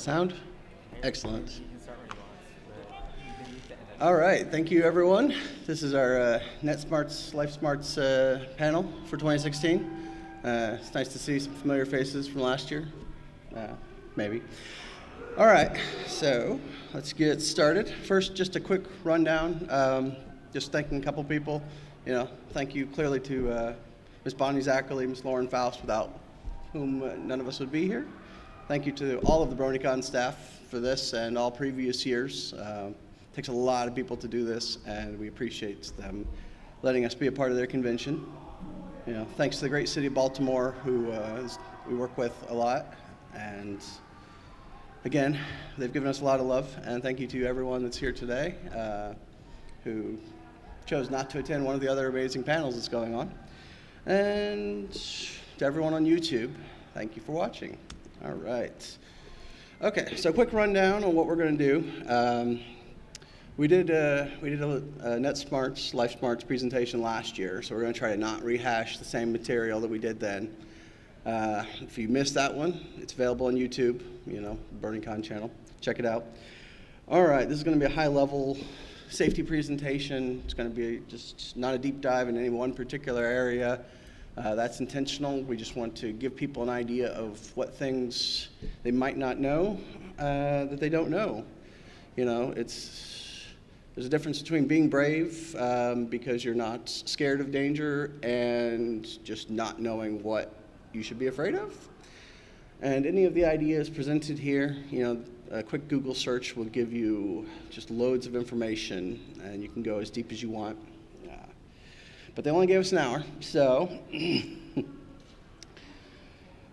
that sound? Excellent. All right, thank you everyone. This is our NetSmarts, LifeSmartz panel for 2016. It's nice to see some familiar faces from last year, maybe. All right, so let's get started. First, just a quick rundown. Just thanking a couple people. Thank you clearly to Ms. Bonnie Zackerly, Ms. Lauren Faust, without whom none of us would be here. Thank you to all of the BronyCon staff for this and all previous years. It takes a lot of people to do this, and we appreciate them letting us be a part of their convention. Thanks to the great city of Baltimore, who we work with a lot, and again, they've given us a lot of love. And thank you to everyone that's here today who chose not to attend one of the other amazing panels that's going on. And to everyone on YouTube, thank you for watching. All right. Okay, so quick rundown on what we're going to do. We did a NetSmarts, LifeSmartz presentation last year, so we're going to try to not rehash the same material that we did then. If you missed that one, it's available on YouTube, BronyCon channel. Check it out. All right, this is going to be a high-level safety presentation. It's going to be just not a deep dive in any one particular area. That's intentional. We just want to give people an idea of what things they might not know that they don't know. There's a difference between being brave because you're not scared of danger and just not knowing what you should be afraid of. And any of the ideas presented here, a quick Google search will give you just loads of information, and you can go as deep as you want. But they only gave us an hour, so.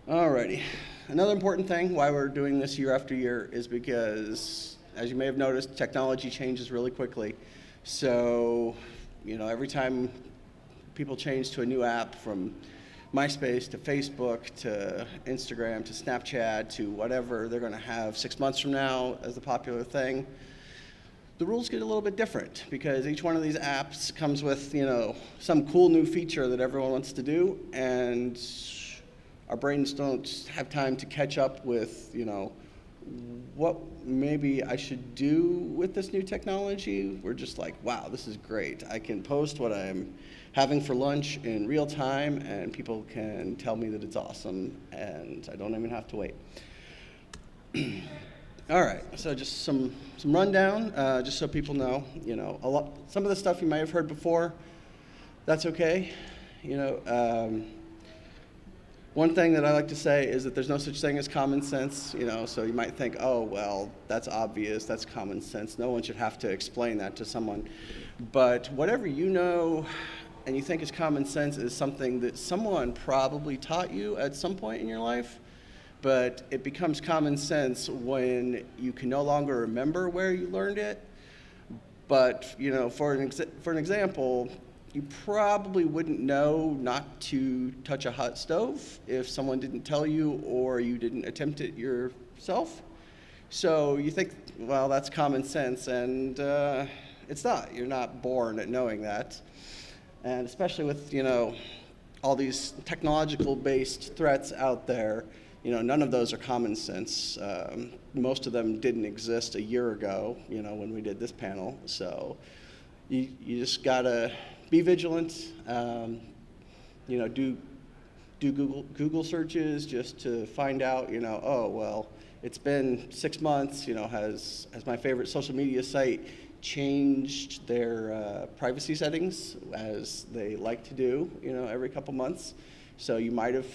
Alrighty. Another important thing why we're doing this year after year is because, as you may have noticed, technology changes really quickly. So, every time people change to a new app, from MySpace to Facebook to Instagram to Snapchat to whatever they're going to have 6 months from now as the popular thing, the rules get a little bit different because each one of these apps comes with, some cool new feature that everyone wants to do, and our brains don't have time to catch up with, what maybe I should do with this new technology. We're just like, wow, this is great. I can post what I'm having for lunch in real time, and people can tell me that it's awesome, and I don't even have to wait. All right, so just some rundown, just so people know, some of the stuff you might have heard before, that's okay. One thing that I like to say is that there's no such thing as common sense, so you might think, oh, well, that's obvious, that's common sense. No one should have to explain that to someone. But whatever you know and you think is common sense is something that someone probably taught you at some point in your life. But it becomes common sense when you can no longer remember where you learned it. But for an example, you probably wouldn't know not to touch a hot stove if someone didn't tell you or you didn't attempt it yourself. So you think, well, that's common sense, and it's not. You're not born at knowing that. And especially with all these technological-based threats out there, none of those are common sense. Most of them didn't exist a year ago, when we did this panel. So you just gotta be vigilant. Do Google searches just to find out. Oh well, it's been 6 months. Has my favorite social media site changed their privacy settings as they like to do? Every couple months. So you might have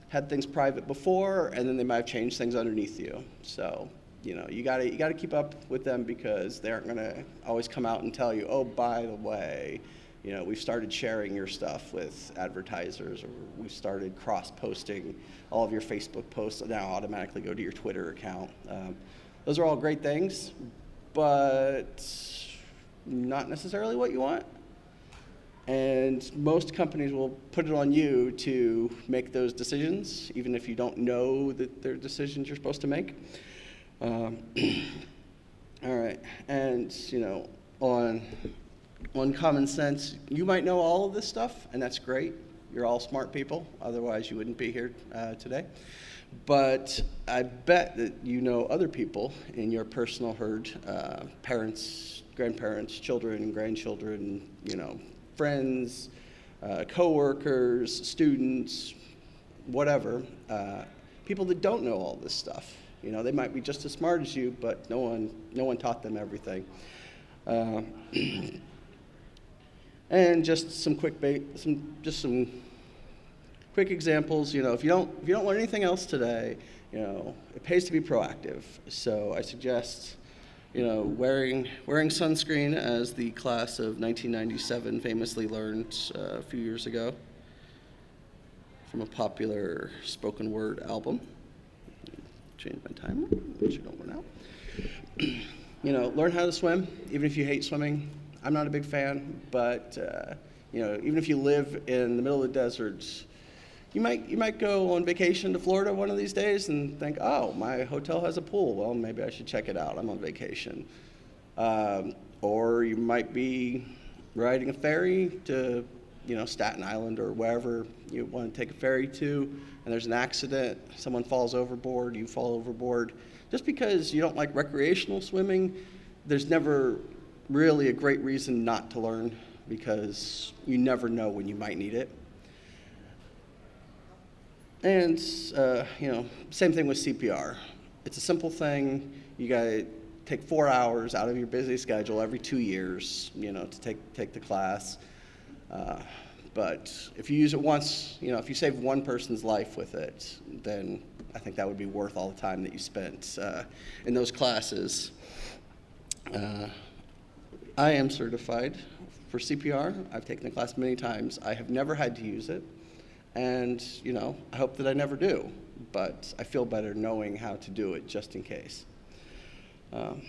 had things private before, and then they might have changed things underneath you. So, you gotta keep up with them because they aren't gonna always come out and tell you, oh, by the way, we've started sharing your stuff with advertisers, or we've started cross-posting all of your Facebook posts that now automatically go to your Twitter account. Those are all great things, but not necessarily what you want. And most companies will put it on you to make those decisions, even if you don't know that they're decisions you're supposed to make. All right, and on common sense, you might know all of this stuff, and that's great, You're all smart people, otherwise you wouldn't be here today. But I bet that you know other people in your personal herd, parents, grandparents, children, grandchildren, friends, coworkers, students, whatever, people that don't know all this stuff. They might be just as smart as you, but no one taught them everything. And just some quick examples. If you don't learn anything else today, it pays to be proactive. So I suggest, wearing sunscreen, as the class of 1997 famously learned a few years ago from a popular spoken word album. Change my timer, make sure I don't run out. Learn how to swim, even if you hate swimming. I'm not a big fan, but even if you live in the middle of the deserts, you might go on vacation to Florida one of these days and think, oh, my hotel has a pool. Well, maybe I should check it out. I'm on vacation. Or you might be riding a ferry to, Staten Island or wherever you want to take a ferry to, and there's an accident, someone falls overboard, you fall overboard. Just because you don't like recreational swimming, there's never really a great reason not to learn, because you never know when you might need it. And, same thing with CPR. It's a simple thing. You gotta take 4 hours out of your busy schedule every 2 years, to take the class. But if you use it once, if you save one person's life with it, then I think that would be worth all the time that you spent in those classes. I am certified for CPR. I've taken the class many times. I have never had to use it. And, I hope that I never do. But I feel better knowing how to do it just in case. And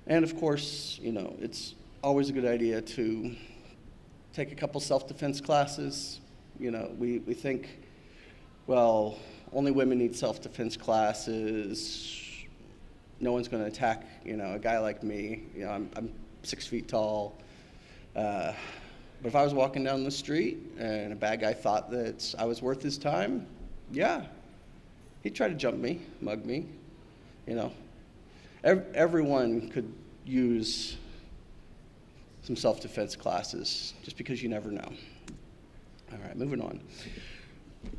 of course, it's always a good idea to take a couple self-defense classes. We think, well, only women need self-defense classes. No one's going to attack, a guy like me. I'm 6 feet tall. But if I was walking down the street and a bad guy thought that I was worth his time, yeah, he'd try to jump me, mug me. Everyone could use some self-defense classes, just because you never know. All right, moving on.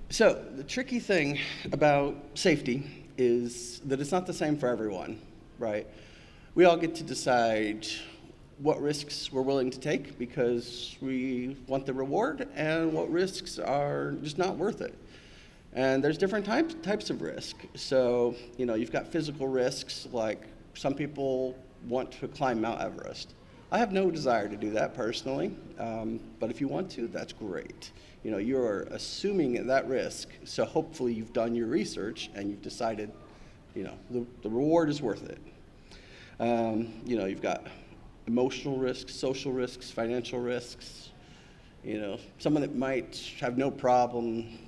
So the tricky thing about safety is that it's not the same for everyone, right? We all get to decide what risks we're willing to take because we want the reward, and what risks are just not worth it. And there's different types of risk. So, you've got physical risks, like some people want to climb Mount Everest. I have no desire to do that personally, but if you want to, that's great. You're assuming that risk, so hopefully you've done your research and you've decided, the reward is worth it. You've got emotional risks, social risks, financial risks. Someone that might have no problem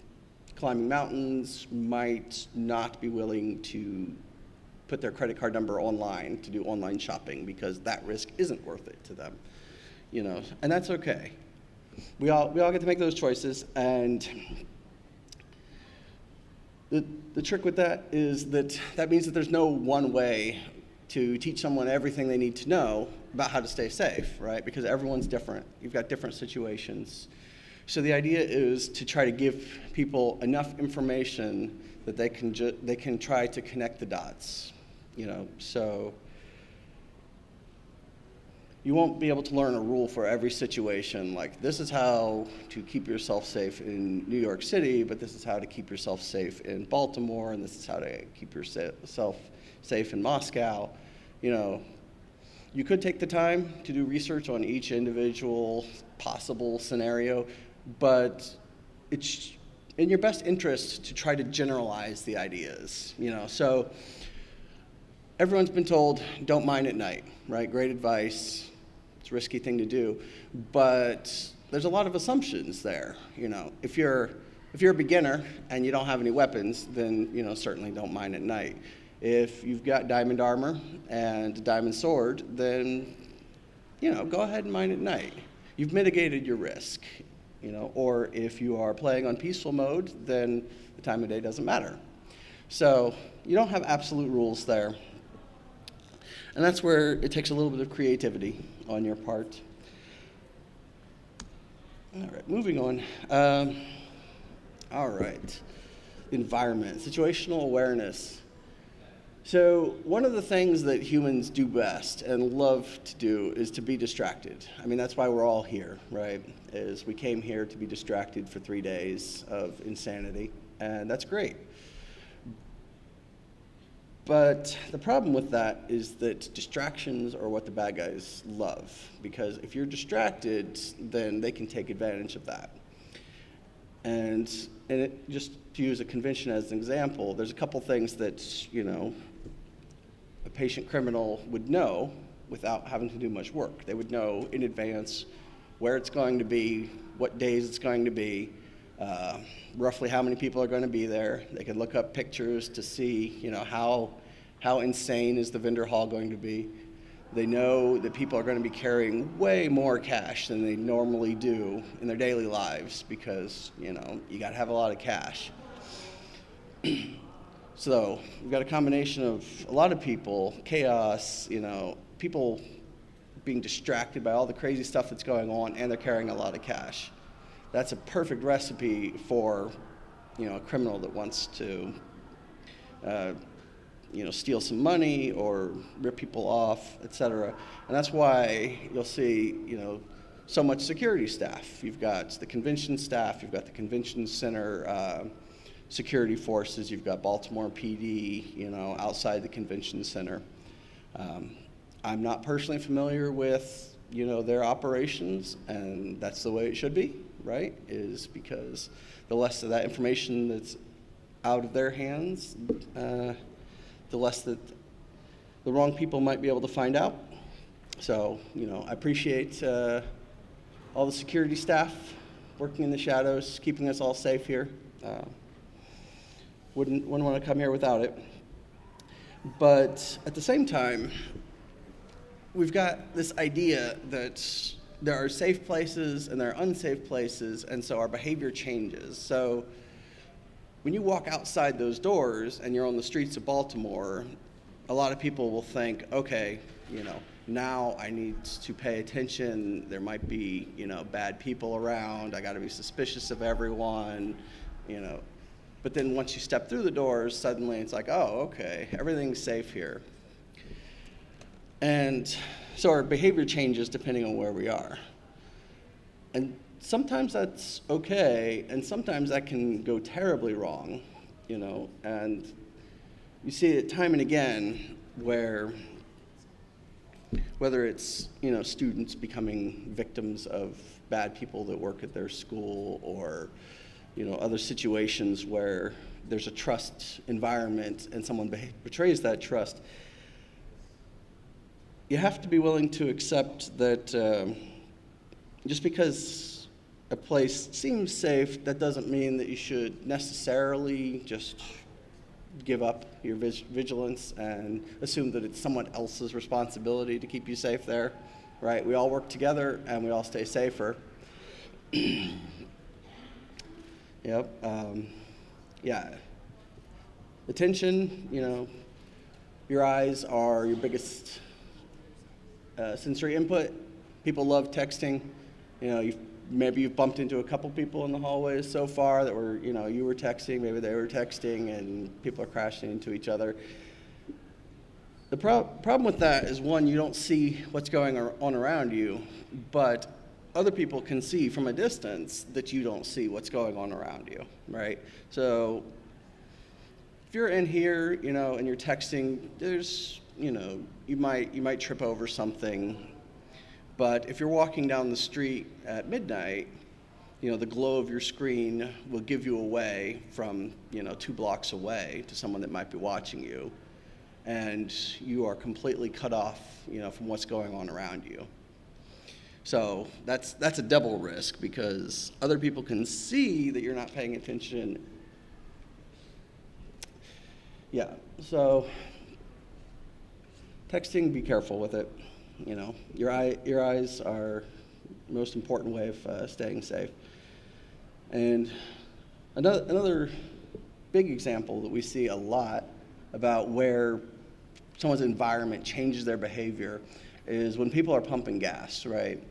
climbing mountains might not be willing to put their credit card number online to do online shopping because that risk isn't worth it to them. And that's okay. We all get to make those choices, and the trick with that is that means that there's no one way to teach someone everything they need to know about how to stay safe, right? Because everyone's different. You've got different situations. So the idea is to try to give people enough information that they can try to connect the dots. So you won't be able to learn a rule for every situation, like this is how to keep yourself safe in New York City, but this is how to keep yourself safe in Baltimore, and this is how to keep yourself safe in Moscow. You could take the time to do research on each individual possible scenario, but it's in your best interest to try to generalize the ideas. So everyone's been told, don't mine at night, right? Great advice. It's a risky thing to do, but there's a lot of assumptions there. If you're a beginner and you don't have any weapons, then certainly don't mine at night. If you've got diamond armor and a diamond sword, then go ahead and mine at night. You've mitigated your risk. or if you are playing on peaceful mode, then the time of day doesn't matter. So you don't have absolute rules there. And that's where it takes a little bit of creativity on your part. All right, moving on. All right, environment, situational awareness. So one of the things that humans do best and love to do is to be distracted. I mean, that's why we're all here, right? Is we came here to be distracted for 3 days of insanity, and that's great. But the problem with that is that distractions are what the bad guys love, because if you're distracted, then they can take advantage of that. And just to use a convention as an example, there's a couple things that, a patient criminal would know without having to do much work. They would know in advance where it's going to be, what days it's going to be, roughly how many people are going to be there. They can look up pictures to see, how insane is the vendor hall going to be. They know that people are going to be carrying way more cash than they normally do in their daily lives because, you got to have a lot of cash. So we've got a combination of a lot of people, chaos, people being distracted by all the crazy stuff that's going on, and they're carrying a lot of cash. That's a perfect recipe for, a criminal that wants to, steal some money or rip people off, etc. And that's why you'll see, so much security staff. You've got the convention staff, you've got the convention center security forces, you've got Baltimore PD, outside the convention center. I'm not personally familiar with, their operations, and that's the way it should be, right? Is because the less of that information that's out of their hands, the less that the wrong people might be able to find out. So, I appreciate all the security staff working in the shadows, keeping us all safe here. Wouldn't want to come here without it. But at the same time, we've got this idea that there are safe places and there are unsafe places, and so our behavior changes. So when you walk outside those doors and you're on the streets of Baltimore, a lot of people will think, okay, now I need to pay attention. There might be, bad people around. I got to be suspicious of everyone, But then once you step through the doors, suddenly it's like, oh, okay, everything's safe here. And so our behavior changes depending on where we are. And sometimes that's okay, and sometimes that can go terribly wrong, and you see it time and again where, whether it's, students becoming victims of bad people that work at their school, or, other situations where there's a trust environment and someone betrays that trust. You have to be willing to accept that just because a place seems safe, that doesn't mean that you should necessarily just give up your vigilance and assume that it's someone else's responsibility to keep you safe there, right? We all work together and we all stay safer. Yep. Yeah. Attention, your eyes are your biggest sensory input. People love texting. Maybe you've bumped into a couple people in the hallways so far that were, you were texting, maybe they were texting, and people are crashing into each other. The problem with that is, one, you don't see what's going on around you, but other people can see from a distance that you don't see what's going on around you, right? So if you're in here, and you're texting, there's, you might trip over something. But if you're walking down the street at midnight, the glow of your screen will give you away from, 2 blocks away to someone that might be watching you. And you are completely cut off, from what's going on around you. So that's a double risk, because other people can see that you're not paying attention. Yeah, so texting, be careful with it. Your eyes are the most important way of staying safe. And another big example that we see a lot about where someone's environment changes their behavior is when people are pumping gas, right?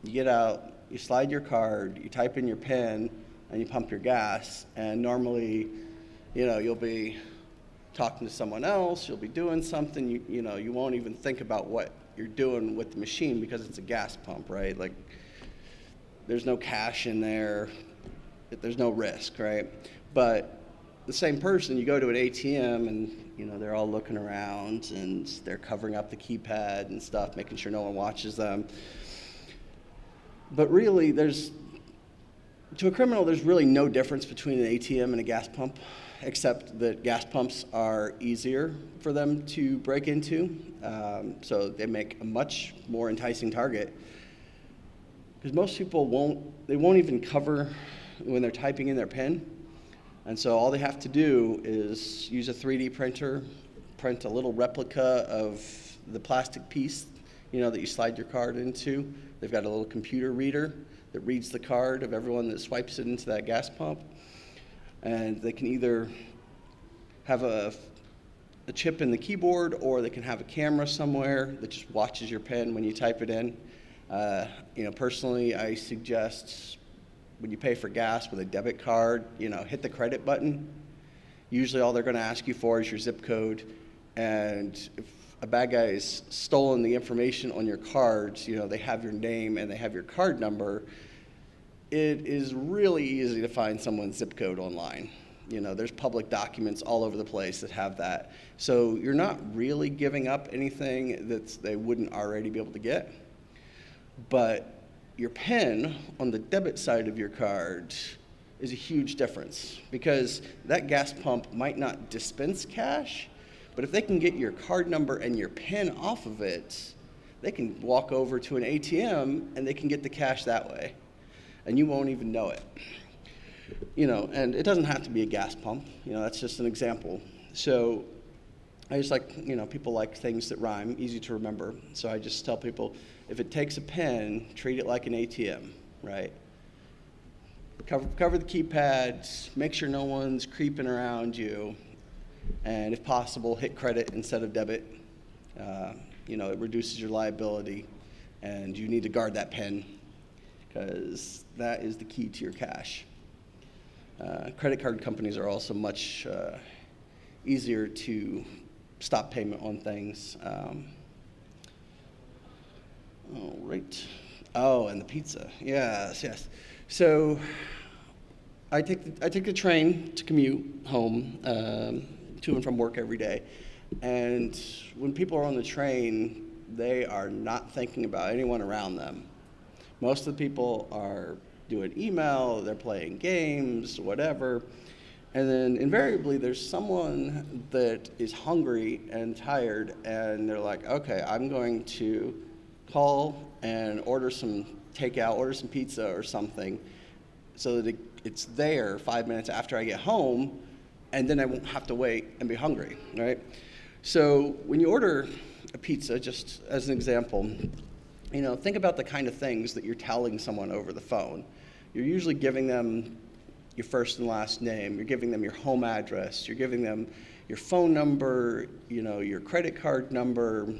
You get out, you slide your card, you type in your PIN, and you pump your gas, and normally, you'll be talking to someone else, you'll be doing something, you won't even think about what you're doing with the machine because it's a gas pump, right? Like, there's no cash in there, there's no risk, right? But the same person, you go to an ATM and, they're all looking around and they're covering up the keypad and stuff, making sure no one watches them. But really, to a criminal, there's really no difference between an ATM and a gas pump, except that gas pumps are easier for them to break into, so they make a much more enticing target. Because most people won't even cover when they're typing in their PIN, and so all they have to do is use a 3D printer, print a little replica of the plastic piece, that you slide your card into. They've got a little computer reader that reads the card of everyone that swipes it into that gas pump. And they can either have a chip in the keyboard, or they can have a camera somewhere that just watches your PIN when you type it in. Personally, I suggest when you pay for gas with a debit card, hit the credit button. Usually all they're going to ask you for is your zip code. And if a bad guy has stolen the information on your cards, they have your name and they have your card number, it is really easy to find someone's zip code online. There's public documents all over the place that have that. So you're not really giving up anything that they wouldn't already be able to get. But your PIN on the debit side of your card is a huge difference, because that gas pump might not dispense cash, but if they can get your card number and your PIN off of it, they can walk over to an ATM and they can get the cash that way, and you won't even know it. And it doesn't have to be a gas pump. That's just an example. So I just like, people like things that rhyme, easy to remember. So I just tell people, if it takes a pen, treat it like an ATM, right? Cover the keypads, make sure no one's creeping around you, and if possible, hit credit instead of debit. It reduces your liability, and you need to guard that pen, because that is the key to your cash. Credit card companies are also much easier to stop payment on things. All right. Oh, and the pizza. Yes. So I take the train to commute home to and from work every day. And when people are on the train, they are not thinking about anyone around them. Most of the people are doing email, they're playing games, whatever. And then invariably there's someone that is hungry and tired, and they're like, okay, I'm going to call and order some takeout, order some pizza or something, so that it's there 5 minutes after I get home, and then I won't have to wait and be hungry, right? So when you order a pizza, just as an example, think about the kind of things that you're telling someone over the phone. You're usually giving them your first and last name, you're giving them your home address, you're giving them your phone number, your credit card number.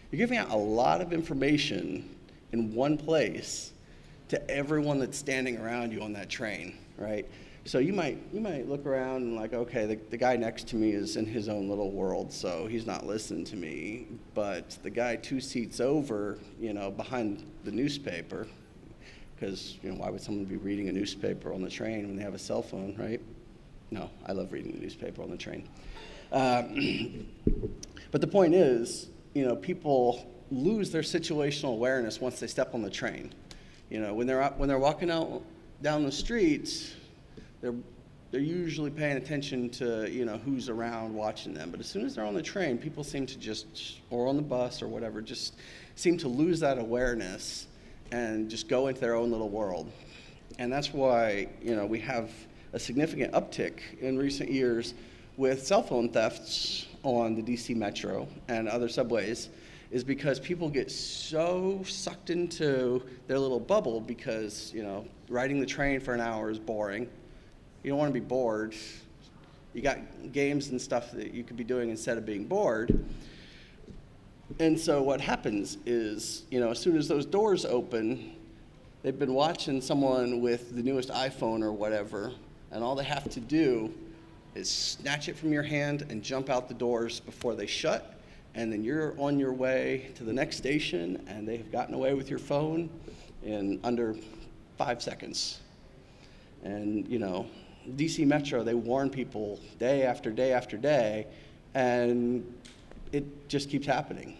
You're giving out a lot of information in one place to everyone that's standing around you on that train, right? So you might look around and like, okay, the guy next to me is in his own little world, so he's not listening to me. But the guy 2 seats over, behind the newspaper, because why would someone be reading a newspaper on the train when they have a cell phone, right? No, I love reading the newspaper on the train. But the point is, people lose their situational awareness once they step on the train. When they're walking out down the streets, they're usually paying attention to who's around watching them. But as soon as they're on the train, people seem to or on the bus or whatever, just seem to lose that awareness and just go into their own little world. And that's why we have a significant uptick in recent years with cell phone thefts on the DC Metro and other subways. is because people get so sucked into their little bubble because, riding the train for an hour is boring. You don't want to be bored. You got games and stuff that you could be doing instead of being bored. And so what happens is, as soon as those doors open, they've been watching someone with the newest iPhone or whatever, and all they have to do is snatch it from your hand and jump out the doors before they shut, and then you're on your way to the next station, and they have gotten away with your phone in under 5 seconds. And, DC Metro, they warn people day after day after day, and it just keeps happening.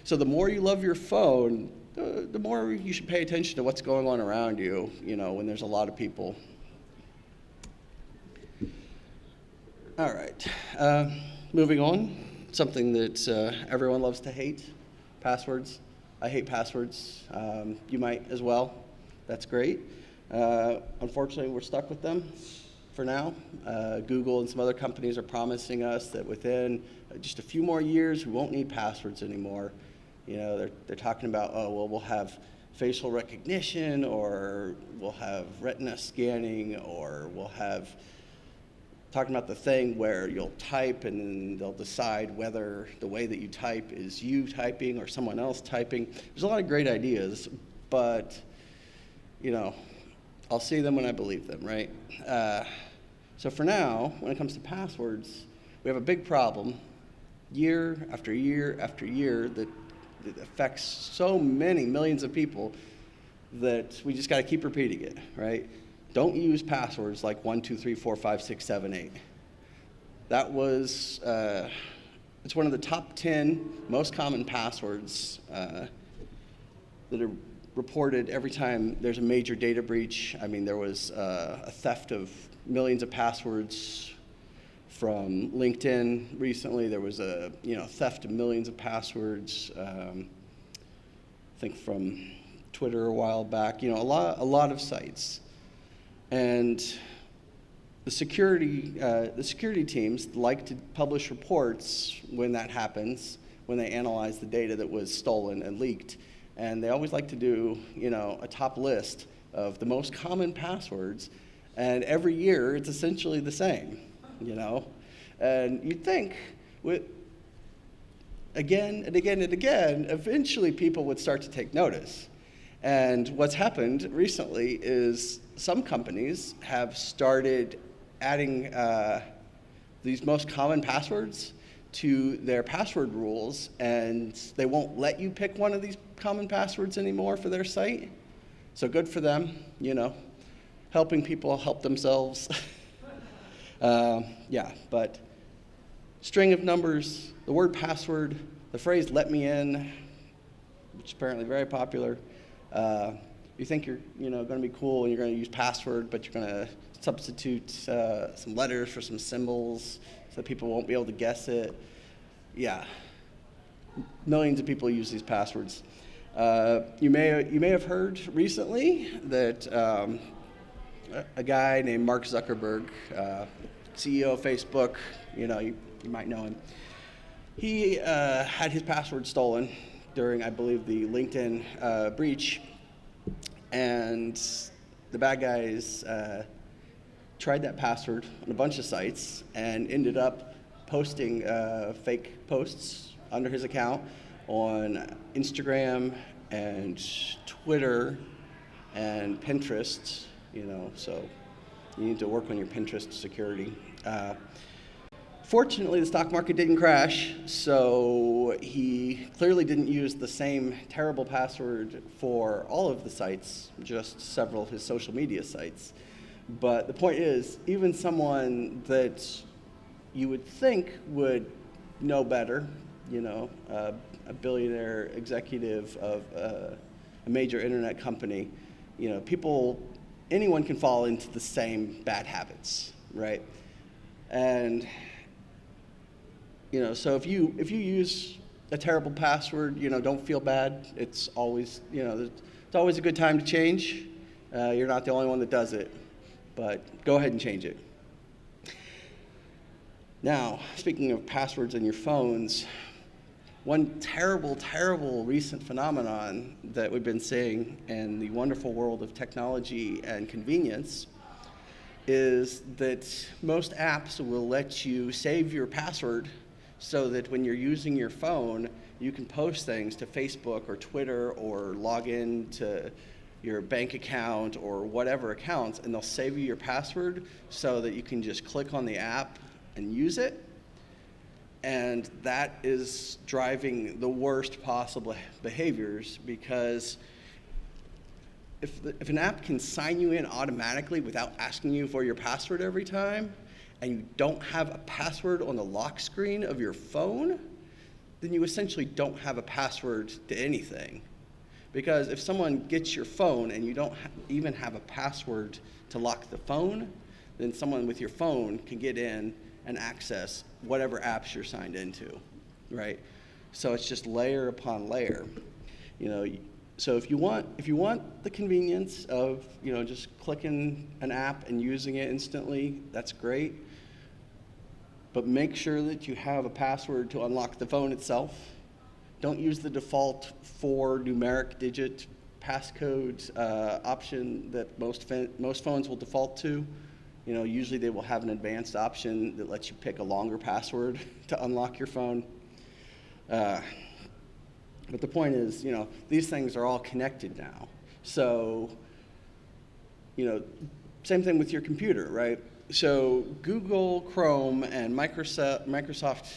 So the more you love your phone, the more you should pay attention to what's going on around you, when there's a lot of people. All right, moving on. Something that everyone loves to hate, passwords. I hate passwords. You might as well. That's great. Unfortunately, we're stuck with them for now. Google and some other companies are promising us that within just a few more years, we won't need passwords anymore. They're talking about, we'll have facial recognition, or we'll have retina scanning, or we'll have talking about the thing where you'll type and then they'll decide whether the way that you type is you typing or someone else typing. There's a lot of great ideas, but, I'll see them when I believe them, right? So for now, when it comes to passwords, we have a big problem year after year after year that affects so many millions of people that we just got to keep repeating it, right? Don't use passwords like 1, 2, 3, 4, 5, 6, 7, 8. That was, it's one of the top 10 most common passwords that are reported every time there's a major data breach. I mean, there was a theft of millions of passwords from LinkedIn recently. There was a theft of millions of passwords. I think from Twitter a while back. A lot of sites. And the security teams like to publish reports when that happens, when they analyze the data that was stolen and leaked. And they always like to do, a top list of the most common passwords. And every year, it's essentially the same, And you'd think, again and again and again, eventually people would start to take notice. And what's happened recently is some companies have started adding these most common passwords to their password rules, and they won't let you pick one of these common passwords anymore for their site. So good for them, helping people help themselves. But string of numbers, the word password, the phrase "let me in," which is apparently very popular. You think you're going to be cool and you're going to use password, but you're going to substitute some letters for some symbols so people won't be able to guess it. Yeah, millions of people use these passwords. You may have heard recently that a guy named Mark Zuckerberg, CEO of Facebook, you might know him. He had his password stolen during, I believe, the LinkedIn breach, and the bad guys tried that password on a bunch of sites and ended up posting fake posts under his account on Instagram and Twitter and Pinterest, so you need to work on your Pinterest security. Fortunately, the stock market didn't crash, so he clearly didn't use the same terrible password for all of the sites, just several of his social media sites. But the point is, even someone that you would think would know better, a billionaire executive of a major internet company, anyone can fall into the same bad habits, right? And so if you use a terrible password, don't feel bad. It's always a good time to change. You're not the only one that does it, but go ahead and change it. Now, speaking of passwords in your phones, One terrible, terrible recent phenomenon that we've been seeing in the wonderful world of technology and convenience is that most apps will let you save your password so that when you're using your phone, you can post things to Facebook or Twitter or log in to your bank account or whatever accounts, and they'll save you your password so that you can just click on the app and use it. And that is driving the worst possible behaviors, because if an app can sign you in automatically without asking you for your password every time, and you don't have a password on the lock screen of your phone, then you essentially don't have a password to anything. Because if someone gets your phone and you don't even have a password to lock the phone, then someone with your phone can get in and access whatever apps you're signed into, right? So it's just layer upon layer. So if you want the convenience of just clicking an app and using it instantly, that's great. But make sure that you have a password to unlock the phone itself. Don't use the default 4 numeric digit passcode option that most phones will default to. Usually they will have an advanced option that lets you pick a longer password to unlock your phone. But the point is, these things are all connected now. So, same thing with your computer, right? So Google Chrome and Microsoft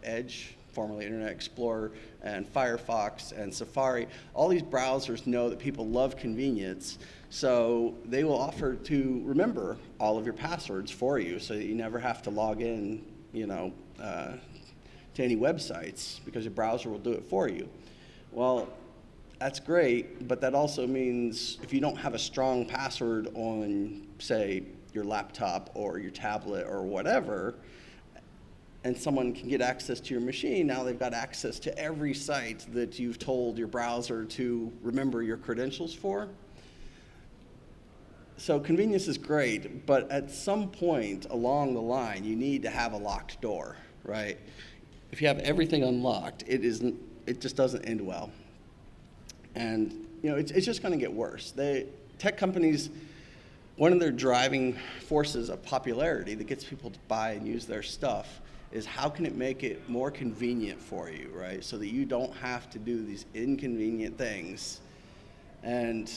Edge, formerly Internet Explorer, and Firefox and Safari, all these browsers know that people love convenience, so they will offer to remember all of your passwords for you so that you never have to log in, to any websites, because your browser will do it for you. Well, that's great, but that also means if you don't have a strong password on, say, your laptop or your tablet or whatever, and someone can get access to your machine, now they've got access to every site that you've told your browser to remember your credentials for. So convenience is great, but at some point along the line, you need to have a locked door, right? If you have everything unlocked, it just doesn't end well. And it's just going to get worse. Tech companies, one of their driving forces of popularity that gets people to buy and use their stuff is how can it make it more convenient for you, right? So that you don't have to do these inconvenient things. And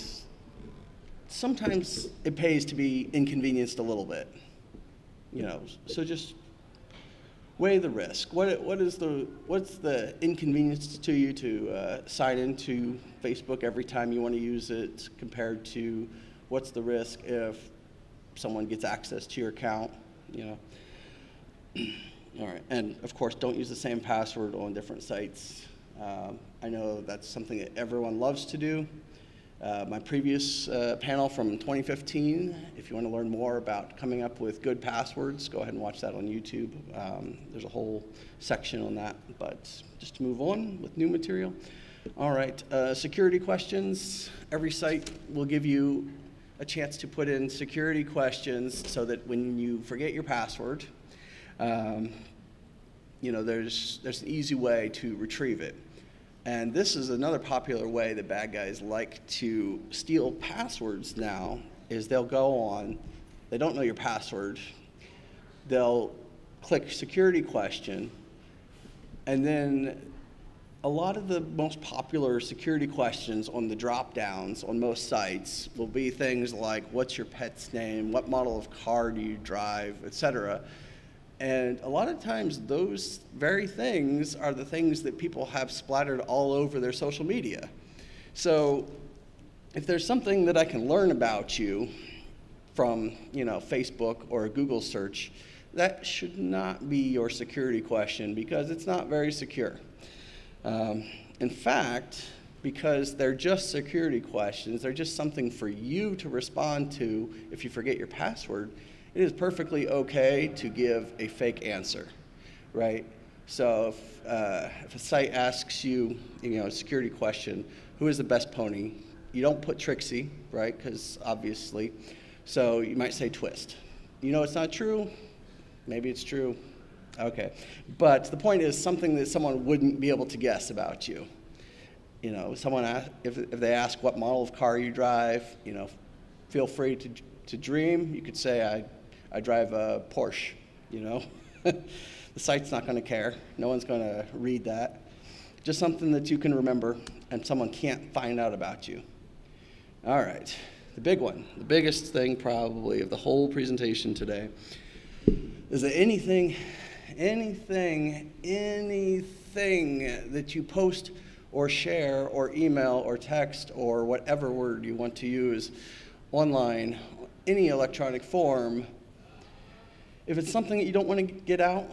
sometimes it pays to be inconvenienced a little bit, so just weigh the risk. What's the inconvenience to you to sign into Facebook every time you want to use it, compared to what's the risk if someone gets access to your account, All right, and of course, don't use the same password on different sites. I know that's something that everyone loves to do. My previous panel from 2015, if you want to learn more about coming up with good passwords, go ahead and watch that on YouTube. There's a whole section on that, but just to move on with new material. All right, security questions. Every site will give you a chance to put in security questions so that when you forget your password, there's an easy way to retrieve it. And this is another popular way that bad guys like to steal passwords now, is they'll go on, they don't know your password, they'll click security question, and then a lot of the most popular security questions on the drop-downs on most sites will be things like, what's your pet's name, what model of car do you drive, etc. And a lot of times those very things are the things that people have splattered all over their social media. So if there's something that I can learn about you from Facebook or a Google search, that should not be your security question, because it's not very secure. In fact, because they're just security questions, they're just something for you to respond to if you forget your password, it is perfectly okay to give a fake answer, right? So if a site asks you, a security question, who is the best pony? You don't put Trixie, right? Because obviously, so you might say Twist. It's not true. Maybe it's true. Okay. But the point is something that someone wouldn't be able to guess about you. You know, if they ask what model of car you drive, you know, feel free to dream. You could say, I drive a Porsche, you know. The site's not going to care. No one's going to read that. Just something that you can remember and someone can't find out about you. All right, the big one, the biggest thing probably of the whole presentation today is that anything that you post or share or email or text or whatever word you want to use online, any electronic form, if it's something that you don't want to get out,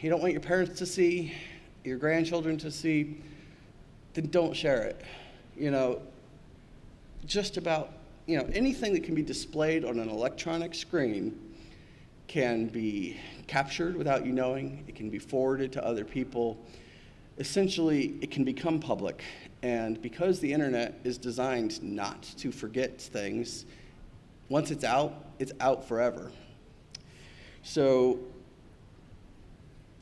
you don't want your parents to see, your grandchildren to see, then don't share it. You know, just about, you know, anything that can be displayed on an electronic screen can be captured without you knowing. It can be forwarded to other people. Essentially, it can become public. And because the internet is designed not to forget things, once it's out forever. So,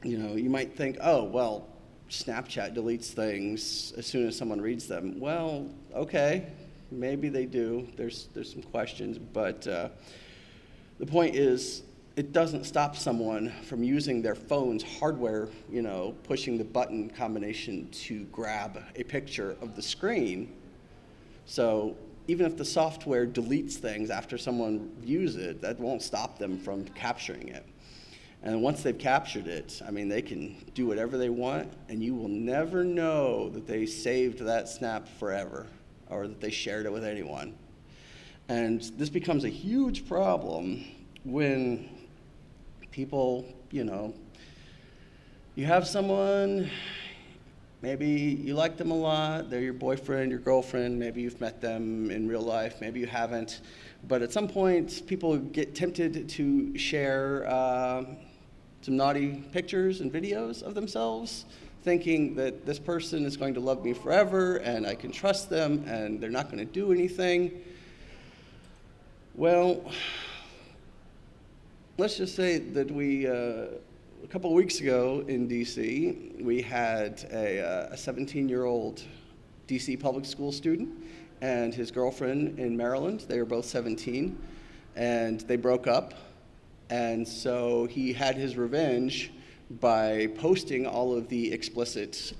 you know, you might think, oh, well, Snapchat deletes things as soon as someone reads them. Well, okay, maybe they do. There's some questions, but the point is, it doesn't stop someone from using their phone's hardware, you know, pushing the button combination to grab a picture of the screen. So even if the software deletes things after someone views it, that won't stop them from capturing it. And once they've captured it, I mean, they can do whatever they want, and you will never know that they saved that snap forever or that they shared it with anyone. And this becomes a huge problem when people, you know, you have someone, maybe you like them a lot, they're your boyfriend, your girlfriend, maybe you've met them in real life, maybe you haven't, but at some point people get tempted to share some naughty pictures and videos of themselves, thinking that this person is going to love me forever and I can trust them and they're not going to do anything. Well, let's just say that a couple of weeks ago in DC, we had a 17-year-old DC public school student and his girlfriend in Maryland. They were both 17, and they broke up. And so he had his revenge by posting all of the explicit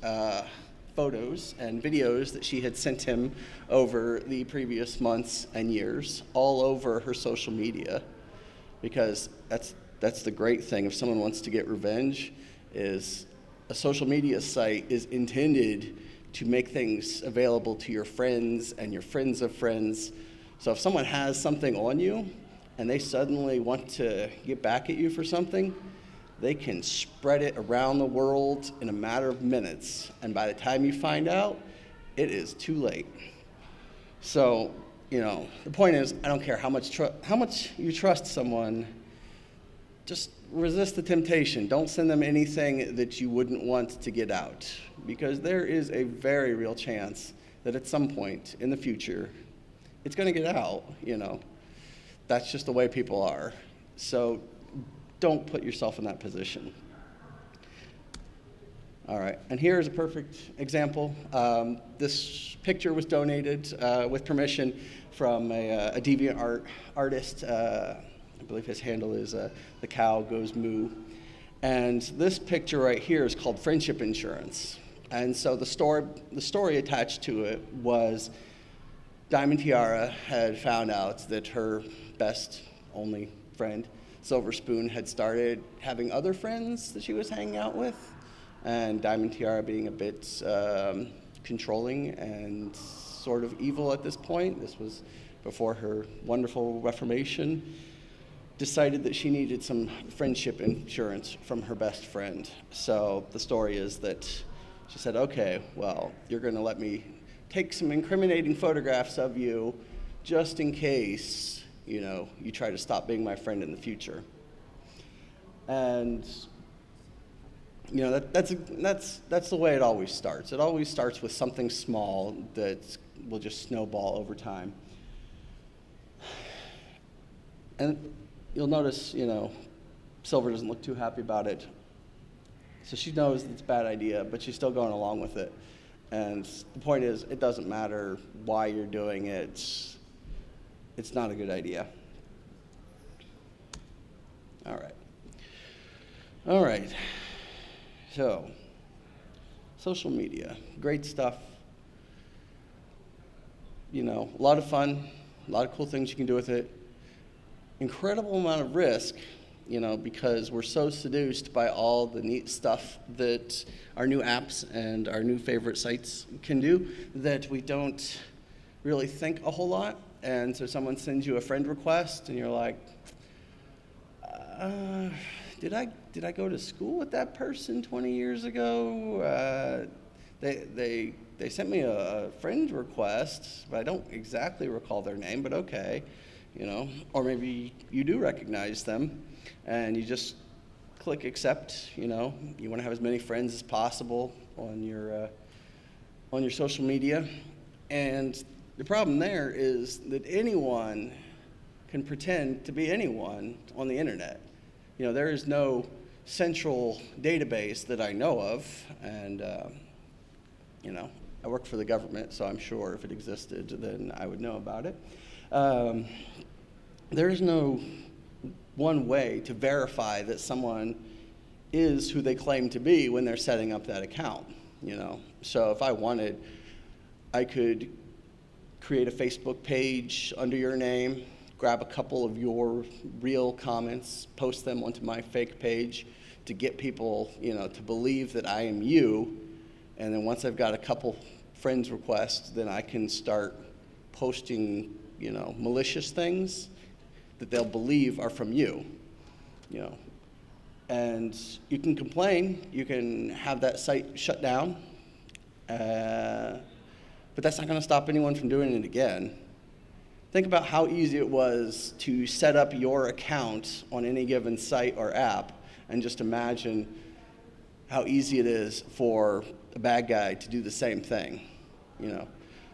photos and videos that she had sent him over the previous months and years all over her social media. Because that's the great thing. If someone wants to get revenge, is a social media site is intended to make things available to your friends and your friends of friends. So if someone has something on you and they suddenly want to get back at you for something, they can spread it around the world in a matter of minutes. And by the time you find out, it is too late. So, you know, the point is, I don't care how much you trust someone, just resist the temptation. Don't send them anything that you wouldn't want to get out, because there is a very real chance that at some point in the future, it's going to get out, you know. That's just the way people are. So don't put yourself in that position. All right, and here's a perfect example. This picture was donated with permission from a deviant artist. I believe his handle is The Cow Goes Moo. And this picture right here is called Friendship Insurance. And so the story attached to it was Diamond Tiara had found out that her best, only friend, Silver Spoon, had started having other friends that she was hanging out with. And Diamond Tiara, being a bit controlling and sort of evil at this point, this was before her wonderful reformation, decided that she needed some friendship insurance from her best friend. So the story is that she said, okay, well, you're going to let me take some incriminating photographs of you just in case, you know, you try to stop being my friend in the future. And you know, that's the way it always starts. It always starts with something small that will just snowball over time. And you'll notice, you know, Silver doesn't look too happy about it. So she knows it's a bad idea, but she's still going along with it. And the point is, it doesn't matter why you're doing it. It's not a good idea. All right. So, social media, great stuff. You know, a lot of fun, a lot of cool things you can do with it. Incredible amount of risk, you know, because we're so seduced by all the neat stuff that our new apps and our new favorite sites can do that we don't really think a whole lot. And so someone sends you a friend request and you're like, did I go to school with that person 20 years ago? They sent me a friend request, but I don't exactly recall their name, but okay, you know. Or maybe you do recognize them, and you just click accept, you know. You want to have as many friends as possible on your social media. And the problem there is that anyone can pretend to be anyone on the internet. You know, there is no central database that I know of, and you know, I work for the government, so I'm sure if it existed, then I would know about it. There is no one way to verify that someone is who they claim to be when they're setting up that account, you know. So if I wanted, I could create a Facebook page under your name, grab a couple of your real comments, post them onto my fake page to get people, you know, to believe that I am you. And then once I've got a couple friends requests, then I can start posting, you know, malicious things that they'll believe are from you, you know. And you can complain, you can have that site shut down, but that's not gonna stop anyone from doing it again. Think about how easy it was to set up your account on any given site or app, and just imagine how easy it is for a bad guy to do the same thing, you know.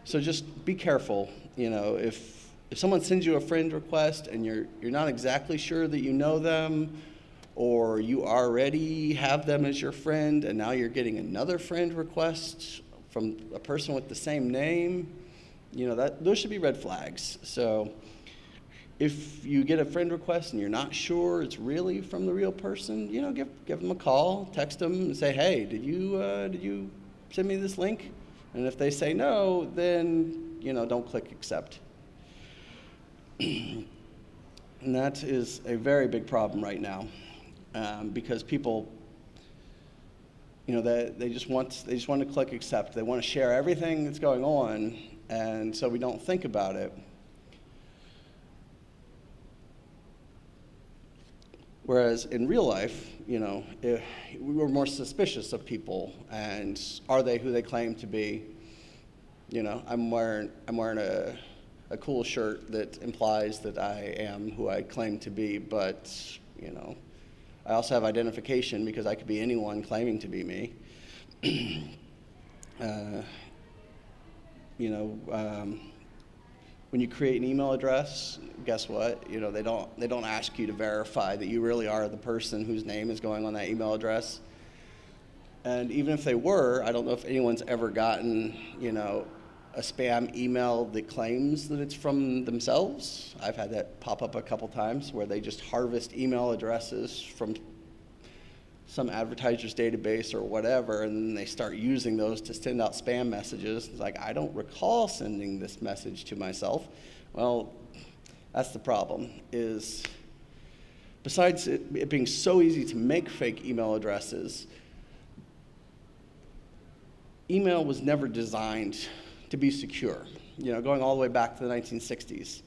So just be careful, you know. If someone sends you a friend request and you're not exactly sure that you know them, or you already have them as your friend and now you're getting another friend request from a person with the same name, you know, those should be red flags. So if you get a friend request and you're not sure it's really from the real person, you know, give them a call, text them and say, hey, did you send me this link? And if they say no, then, you know, don't click accept. And that is a very big problem right now, because people, you know, they just want to click accept. They want to share everything that's going on, and so we don't think about it. Whereas in real life, you know, we were more suspicious of people, and are they who they claim to be? You know, I'm wearing a cool shirt that implies that I am who I claim to be, but, you know, I also have identification because I could be anyone claiming to be me. You know, when you create an email address, guess what? You know, they don't ask you to verify that you really are the person whose name is going on that email address. And even if they were, I don't know if anyone's ever gotten, you know, a spam email that claims that it's from themselves. I've had that pop up a couple times where they just harvest email addresses from some advertiser's database or whatever, and then they start using those to send out spam messages. It's like, I don't recall sending this message to myself. Well, that's the problem, is besides it being so easy to make fake email addresses, email was never designed to be secure, you know, going all the way back to the 1960s.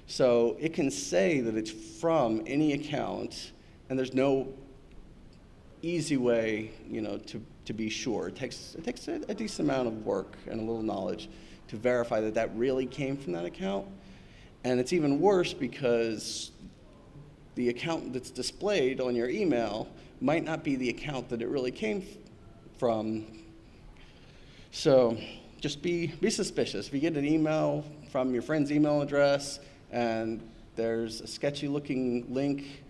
So it can say that it's from any account, and there's no easy way, you know, to be sure. It takes a decent amount of work and a little knowledge to verify that that really came from that account. And it's even worse because the account that's displayed on your email might not be the account that it really came from. So just be suspicious. If you get an email from your friend's email address and there's a sketchy looking link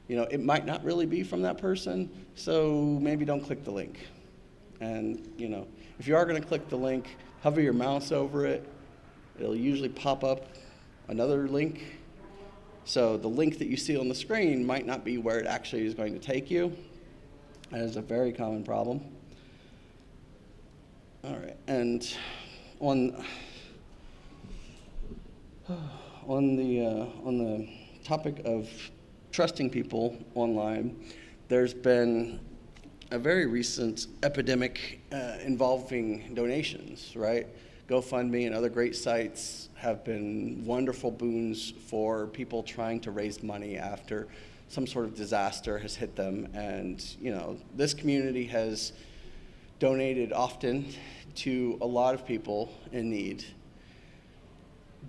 it might not really be from that person, so maybe don't click the link. And, if you are going to click the link, hover your mouse over it. It'll usually pop up another link. So the link that you see on the screen might not be where it actually is going to take you. That is a very common problem. All right, and on the topic of trusting people online, there's been a very recent epidemic involving donations, right? GoFundMe and other great sites have been wonderful boons for people trying to raise money after some sort of disaster has hit them. And, this community has donated often to a lot of people in need.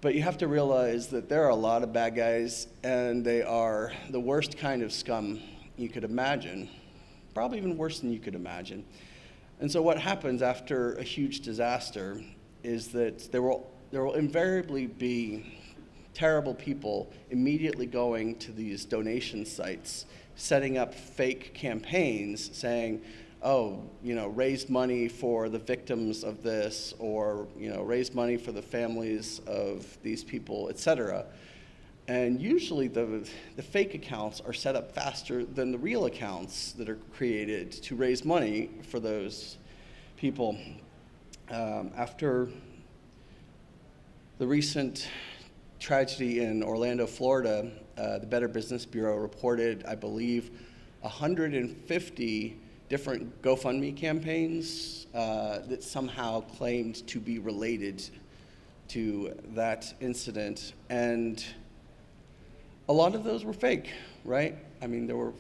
But you have to realize that there are a lot of bad guys, and they are the worst kind of scum you could imagine, probably even worse than you could imagine. And so what happens after a huge disaster is that there will invariably be terrible people immediately going to these donation sites, setting up fake campaigns saying, raise money for the victims of this, or, raise money for the families of these people, etc. And usually the fake accounts are set up faster than the real accounts that are created to raise money for those people. After the recent tragedy in Orlando, Florida, the Better Business Bureau reported, I believe, 150 different GoFundMe campaigns that somehow claimed to be related to that incident. And a lot of those were fake, right? I mean, there were,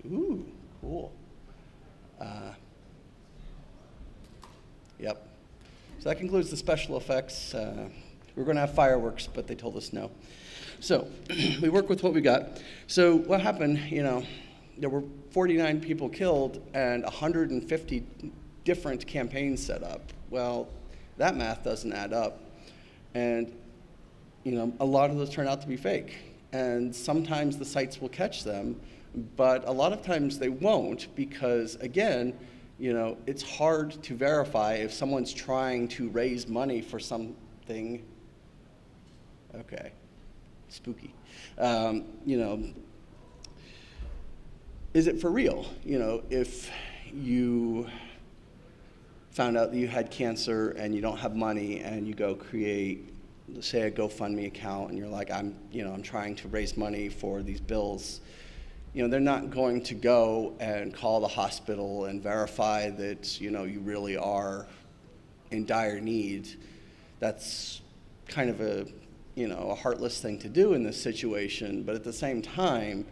ooh, cool. Yep. So that concludes the special effects. We were going to have fireworks, but they told us no. So we work with what we got. So what happened, there were 49 people killed and 150 different campaigns set up. Well, that math doesn't add up. And, a lot of those turn out to be fake. And sometimes the sites will catch them, but a lot of times they won't because, again, it's hard to verify if someone's trying to raise money for something. Okay, spooky. Is it for real? If you found out that you had cancer and you don't have money and you go create, say, a GoFundMe account and you're like, I'm trying to raise money for these bills, they're not going to go and call the hospital and verify that, you really are in dire need. That's kind of a heartless thing to do in this situation, but at the same time,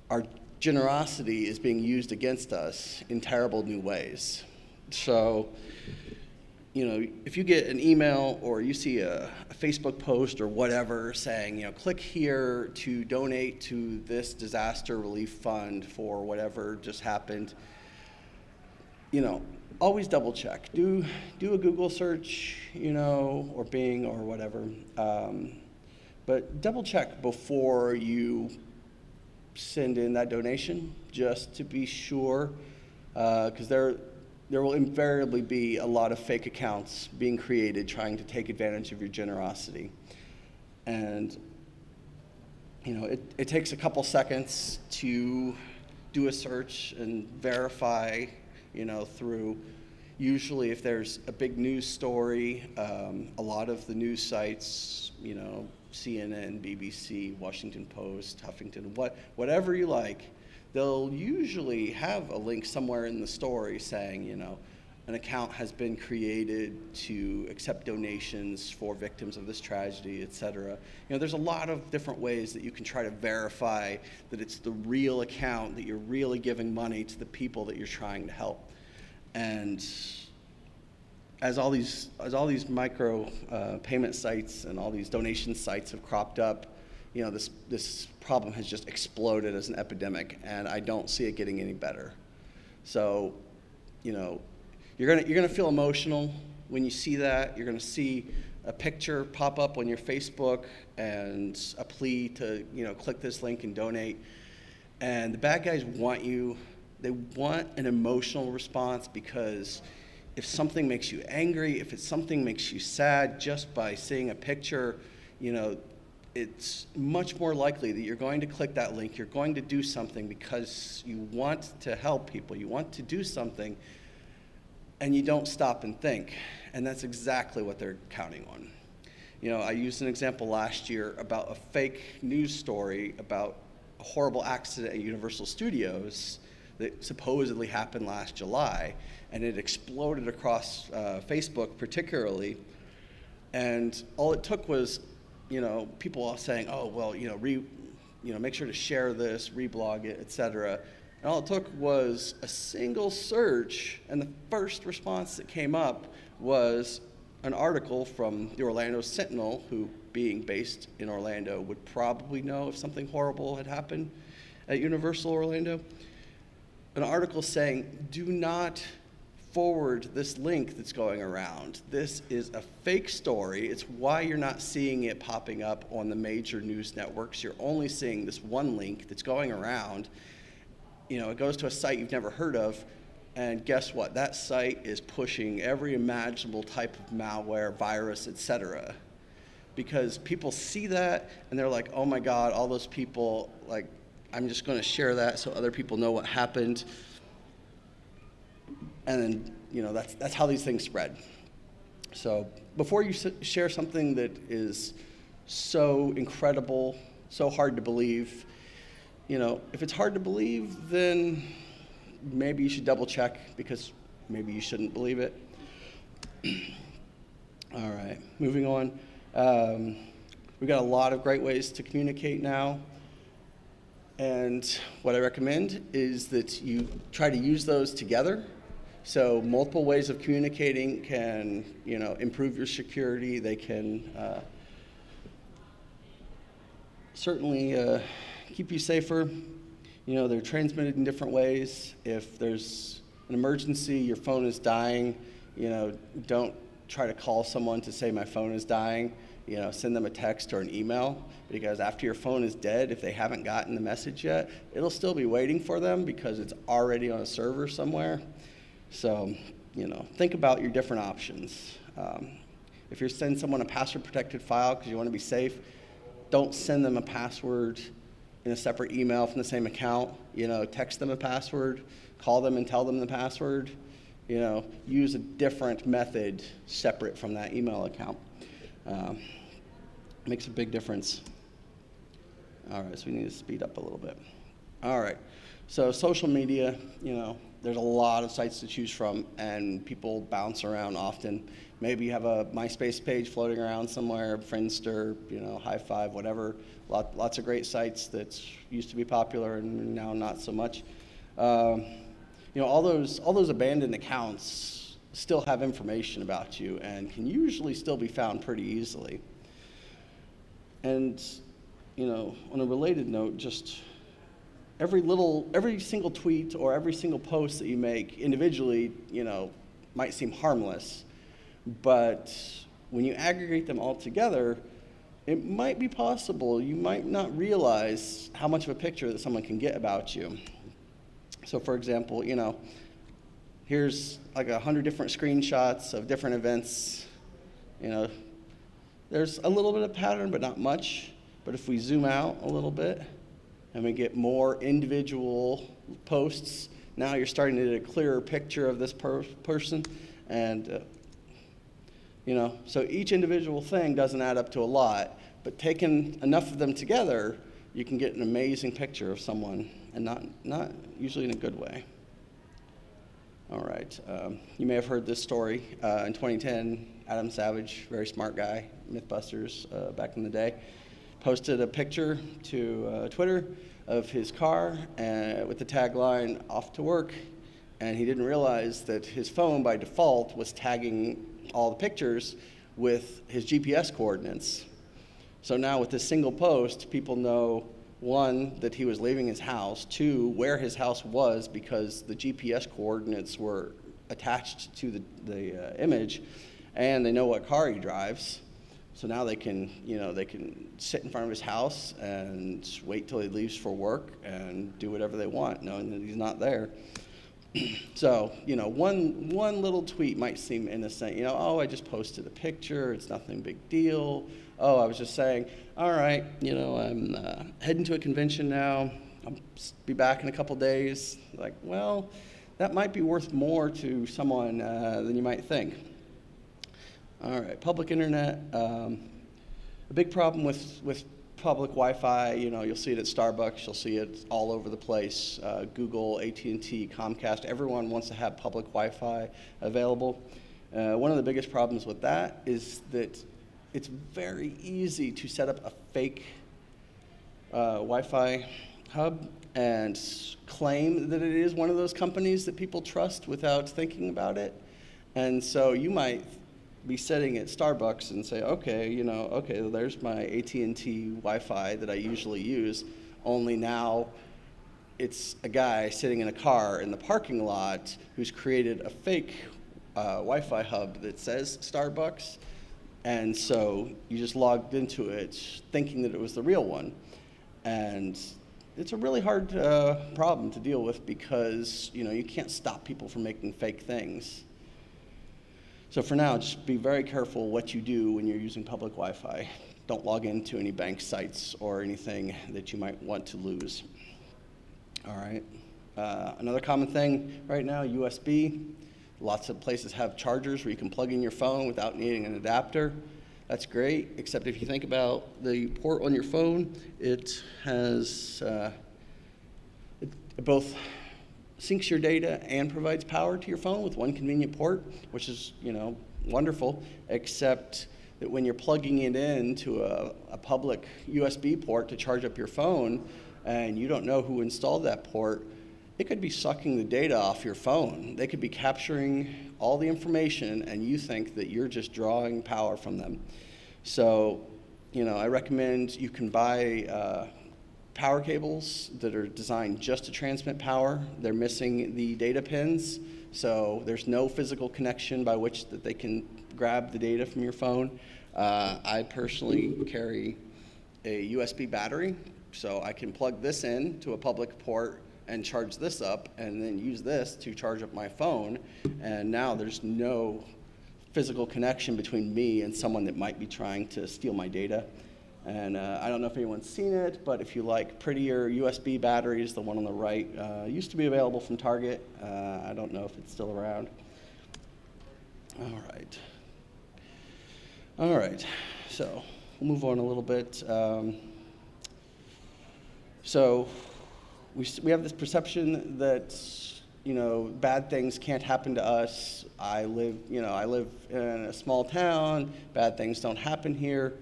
our generosity is being used against us in terrible new ways. So, if you get an email or you see a Facebook post or whatever saying, click here to donate to this disaster relief fund for whatever just happened, always double check. Do a Google search, or Bing or whatever. But double check before you send in that donation, just to be sure, because there will invariably be a lot of fake accounts being created trying to take advantage of your generosity. And, it takes a couple seconds to do a search and verify, through, usually if there's a big news story, a lot of the news sites, CNN, BBC, Washington Post, Huffington, whatever you like, they'll usually have a link somewhere in the story saying, an account has been created to accept donations for victims of this tragedy, et cetera. There's a lot of different ways that you can try to verify that it's the real account, that you're really giving money to the people that you're trying to help. And as all these micro payment sites and all these donation sites have cropped up, this problem has just exploded as an epidemic, and I don't see it getting any better. So, you're gonna feel emotional when you see that. You're gonna see a picture pop up on your Facebook and a plea to, click this link and donate. And the bad guys they want an emotional response, because if something makes you angry, if something makes you sad just by seeing a picture, it's much more likely that you're going to click that link, you're going to do something because you want to help people, you want to do something, and you don't stop and think. And that's exactly what they're counting on. I used an example last year about a fake news story about a horrible accident at Universal Studios that supposedly happened last July, and it exploded across Facebook particularly. And all it took was, people all saying, oh, well, make sure to share this, reblog it, etc. And all it took was a single search, and the first response that came up was an article from the Orlando Sentinel, who, being based in Orlando, would probably know if something horrible had happened at Universal Orlando. An article saying, do not forward this link that's going around. This is a fake story. It's why you're not seeing it popping up on the major news networks. You're only seeing this one link that's going around. It goes to a site you've never heard of, and guess what? That site is pushing every imaginable type of malware, virus, etc. Because people see that and they're like, oh my God, all those people, I'm just going to share that so other people know what happened. And then, that's how these things spread. So before you share something that is so incredible, so hard to believe, if it's hard to believe, then maybe you should double check, because maybe you shouldn't believe it. All right, moving on. We've got a lot of great ways to communicate now. And what I recommend is that you try to use those together. So multiple ways of communicating can, improve your security. They can certainly keep you safer. They're transmitted in different ways. If there's an emergency, your phone is dying, don't try to call someone to say my phone is dying. Send them a text or an email, because after your phone is dead, if they haven't gotten the message yet, it'll still be waiting for them because it's already on a server somewhere. So, think about your different options. If you're sending someone a password-protected file because you want to be safe, don't send them a password in a separate email from the same account. Text them a password, call them and tell them the password. Use a different method separate from that email account. Makes a big difference. All right, so we need to speed up a little bit. All right, so social media, there's a lot of sites to choose from, and people bounce around often. Maybe you have a MySpace page floating around somewhere, Friendster, High Five, whatever. Lots of great sites that used to be popular and now not so much. All those abandoned accounts still have information about you and can usually still be found pretty easily. And on a related note, just every single tweet or every single post that you make individually, might seem harmless, but when you aggregate them all together, it might be possible you might not realize how much of a picture that someone can get about you. So for example, here's like 100 different screenshots of different events. There's a little bit of pattern, but not much. But if we zoom out a little bit and we get more individual posts, now you're starting to get a clearer picture of this person. And, so each individual thing doesn't add up to a lot, but taking enough of them together, you can get an amazing picture of someone, and not usually in a good way. All right, you may have heard this story. In 2010, Adam Savage, very smart guy, Mythbusters back in the day, posted a picture to Twitter of his car with the tagline, "Off to work," and he didn't realize that his phone by default was tagging all the pictures with his GPS coordinates. So now with this single post, people know, one, that he was leaving his house, two, where his house was because the GPS coordinates were attached to the image, and they know what car he drives. So now they can, they can sit in front of his house and wait till he leaves for work and do whatever they want, knowing that he's not there. So, one little tweet might seem innocent. Oh, I just posted a picture. It's nothing big deal. Oh, I was just saying, all right, I'm heading to a convention now. I'll be back in a couple days. Like, well, that might be worth more to someone than you might think. All right, public internet. A big problem with public Wi-Fi, you'll see it at Starbucks, you'll see it all over the place. Google, AT&T, Comcast, everyone wants to have public Wi-Fi available. One of the biggest problems with that is that it's very easy to set up a fake Wi-Fi hub and claim that it is one of those companies that people trust without thinking about it. And so you might be sitting at Starbucks and say, okay, there's my AT&T Wi-Fi that I usually use, only now it's a guy sitting in a car in the parking lot who's created a fake Wi-Fi hub that says Starbucks, and so you just logged into it thinking that it was the real one. And it's a really hard problem to deal with because, you can't stop people from making fake things. So for now, just be very careful what you do when you're using public Wi-Fi. Don't log into any bank sites or anything that you might want to lose. All right. Another common thing right now, USB. Lots of places have chargers where you can plug in your phone without needing an adapter. That's great, except if you think about the port on your phone, it has it both syncs your data and provides power to your phone with one convenient port, which is, wonderful, except that when you're plugging it into a public USB port to charge up your phone and you don't know who installed that port, it could be sucking the data off your phone. They could be capturing all the information and you think that you're just drawing power from them. So, I recommend you can buy power cables that are designed just to transmit power. They're missing the data pins, so there's no physical connection by which that they can grab the data from your phone. I personally carry a USB battery, so I can plug this in to a public port and charge this up and then use this to charge up my phone, and now there's no physical connection between me and someone that might be trying to steal my data. And I don't know if anyone's seen it, but if you like prettier USB batteries, the one on the right used to be available from Target. I don't know if it's still around. All right, so we'll move on a little bit. So we have this perception that, bad things can't happen to us. I live in a small town, bad things don't happen here.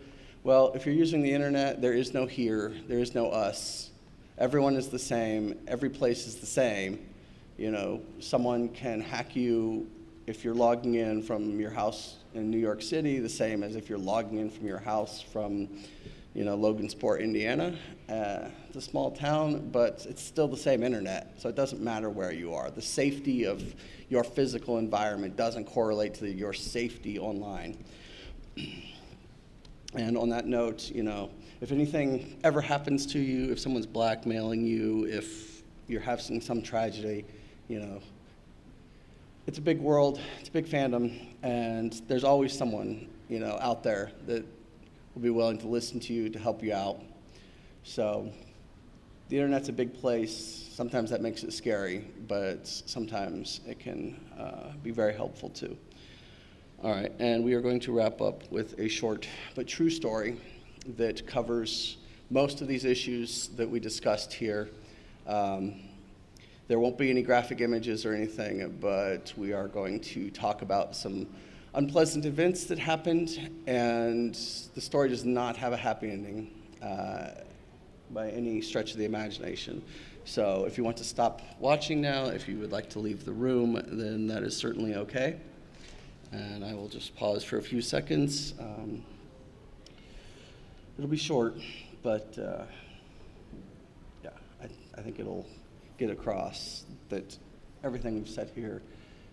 Well, if you're using the internet, there is no here, there is no us. Everyone is the same, every place is the same. Someone can hack you if you're logging in from your house in New York City, the same as if you're logging in from your house from, Logansport, Indiana. It's a small town, but it's still the same internet, so it doesn't matter where you are. The safety of your physical environment doesn't correlate to your safety online. And on that note, if anything ever happens to you, if someone's blackmailing you, if you're having some tragedy, it's a big world, it's a big fandom, and there's always someone, out there that will be willing to listen to you, to help you out. So the internet's a big place. Sometimes that makes it scary, but sometimes it can be very helpful too. All right, and we are going to wrap up with a short but true story that covers most of these issues that we discussed here. There won't be any graphic images or anything, but we are going to talk about some unpleasant events that happened, and the story does not have a happy ending by any stretch of the imagination. So if you want to stop watching now, if you would like to leave the room, then that is certainly okay. And I will just pause for a few seconds. It'll be short, but I think it'll get across that everything we've said here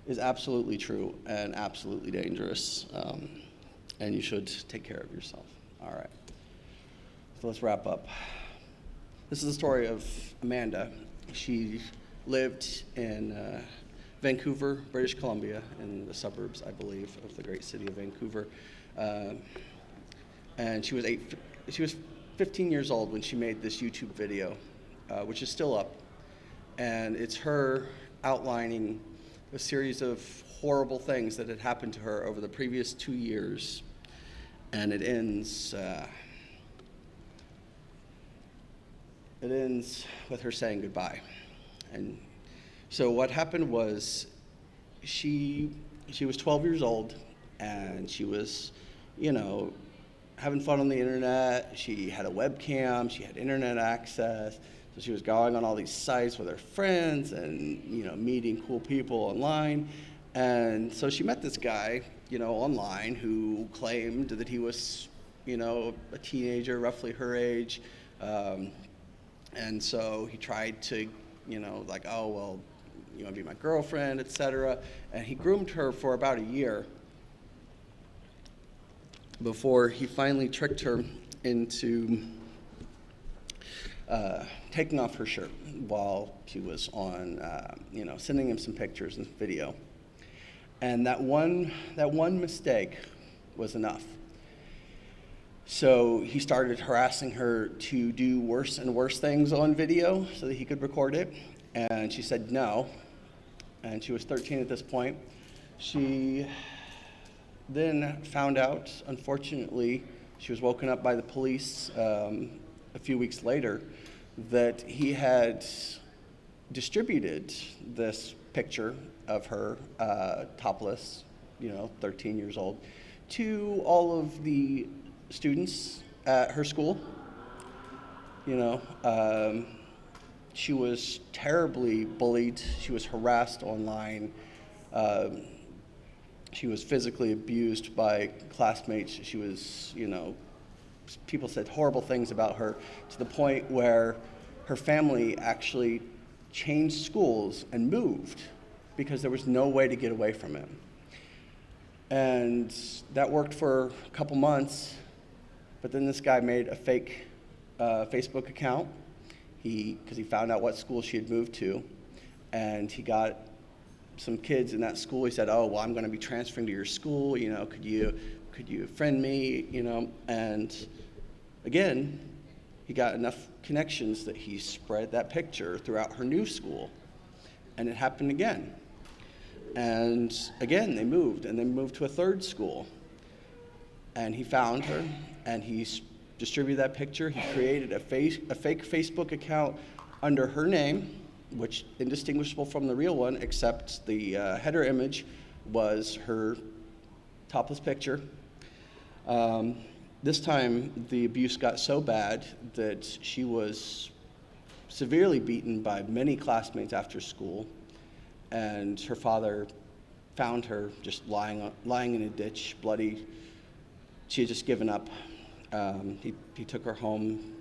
is absolutely true and absolutely dangerous. and you should take care of yourself. All right, so let's wrap up. This is the story of Amanda. She lived in Vancouver, British Columbia, in the suburbs, I believe, of the great city of Vancouver. And she was 15 years old when she made this YouTube video, which is still up. And it's her outlining a series of horrible things that had happened to her over the previous 2 years. And it ends with her saying goodbye. And so what happened was she was 12 years old, and she was, having fun on the internet. She had a webcam, she had internet access, so she was going on all these sites with her friends and, meeting cool people online. And so she met this guy, online, who claimed that he was, a teenager, roughly her age. And so he tried to, like, oh, well, you want to be my girlfriend, etc. And he groomed her for about a year before he finally tricked her into taking off her shirt while she was on, sending him some pictures and video. And that one mistake was enough. So he started harassing her to do worse and worse things on video so that he could record it. And she said no. And she was 13 at this point. She then found out, unfortunately, she was woken up by the police a few weeks later, that he had distributed this picture of her topless, 13 years old, to all of the students at her school. She was terribly bullied. She was harassed online. She was physically abused by classmates. She was, people said horrible things about her, to the point where her family actually changed schools and moved because there was no way to get away from him. And that worked for a couple months, but then this guy made a fake Facebook account because he found out what school she had moved to, and he got some kids in that school. He said, oh, well, I'm going to be transferring to your school, could you friend me, and again, he got enough connections that he spread that picture throughout her new school, and it happened again. And again, they moved to a third school, and he found her, and he distributed that picture. He created a fake Facebook account under her name, which indistinguishable from the real one, except the header image was her topless picture. This time, the abuse got so bad that she was severely beaten by many classmates after school, and her father found her just lying in a ditch, bloody. She had just given up. He took her home.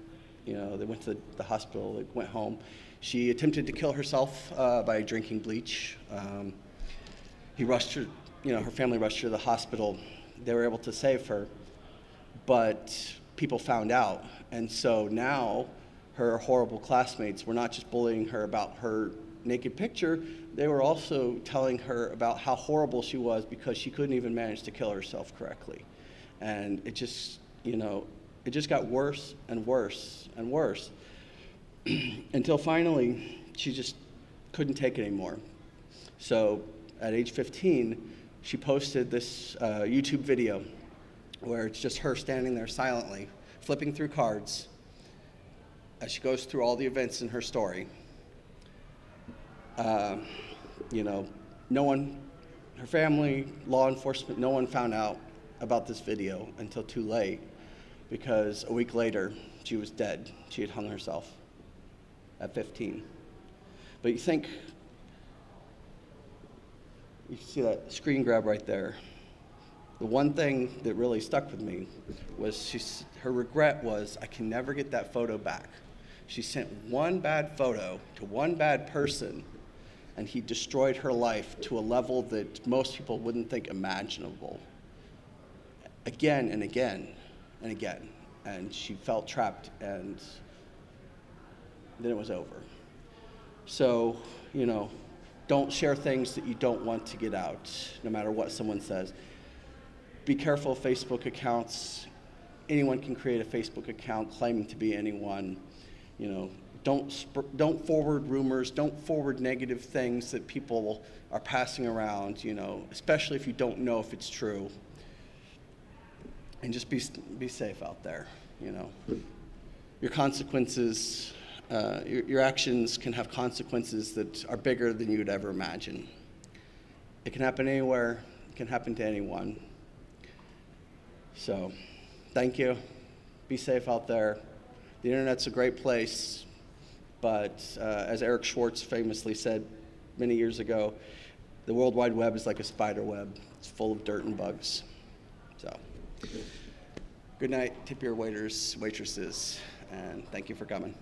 They went to the hospital. They went home. She attempted to kill herself by drinking bleach. He rushed her. Her family rushed her to the hospital. They were able to save her, but people found out, and so now her horrible classmates were not just bullying her about her naked picture. They were also telling her about how horrible she was because she couldn't even manage to kill herself correctly, and it just got worse and worse and worse until finally she just couldn't take it anymore. So at age 15, she posted this YouTube video where it's just her standing there silently, flipping through cards as she goes through all the events in her story. No one, her family, law enforcement, no one found out about this video until too late, because a week later, she was dead. She had hung herself at 15. But you see that screen grab right there. The one thing that really stuck with me was her regret was, I can never get that photo back. She sent one bad photo to one bad person, and he destroyed her life to a level that most people wouldn't think imaginable. again and again and again. And she felt trapped, and then it was over. So, don't share things that you don't want to get out, no matter what someone says. Be careful of Facebook accounts. Anyone can create a Facebook account claiming to be anyone. Don't forward rumors. Don't forward negative things that people are passing around. Especially if you don't know if it's true. And just be safe out there. Your consequences, your actions can have consequences that are bigger than you would ever imagine. It can happen anywhere. It can happen to anyone. So, thank you. Be safe out there. The internet's a great place, but as Eric Schwartz famously said many years ago, the World Wide Web is like a spider web. It's full of dirt and bugs. So, good night. Tip your waiters, waitresses, and thank you for coming.